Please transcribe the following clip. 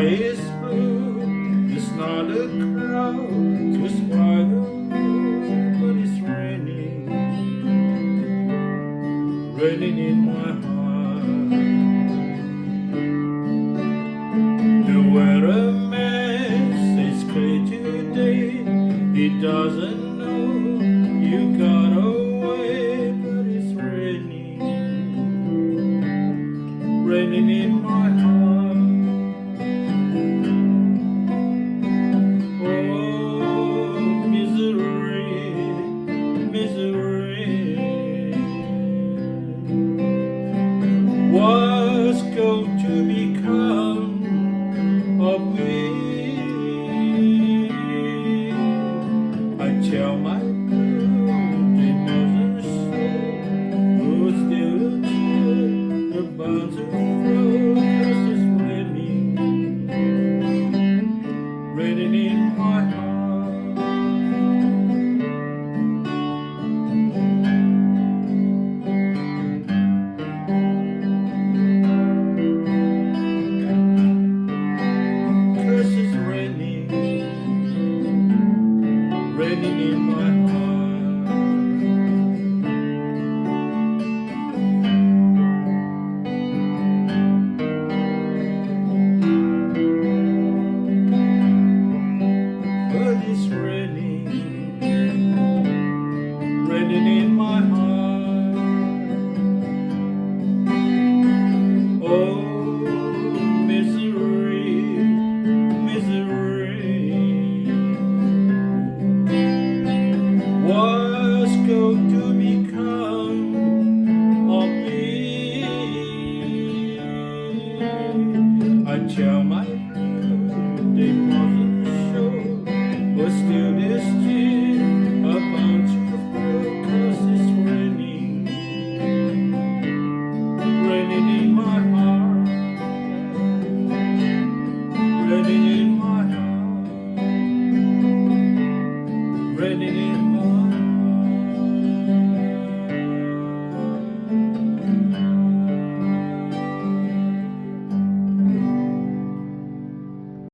is blue. It's not a cloud to spy the moon, but it's raining, raining in my heart. The weatherman says clear today. He doesn't know you got away, but it's raining, raining in my heart. Oh, misery, misery. What's going to become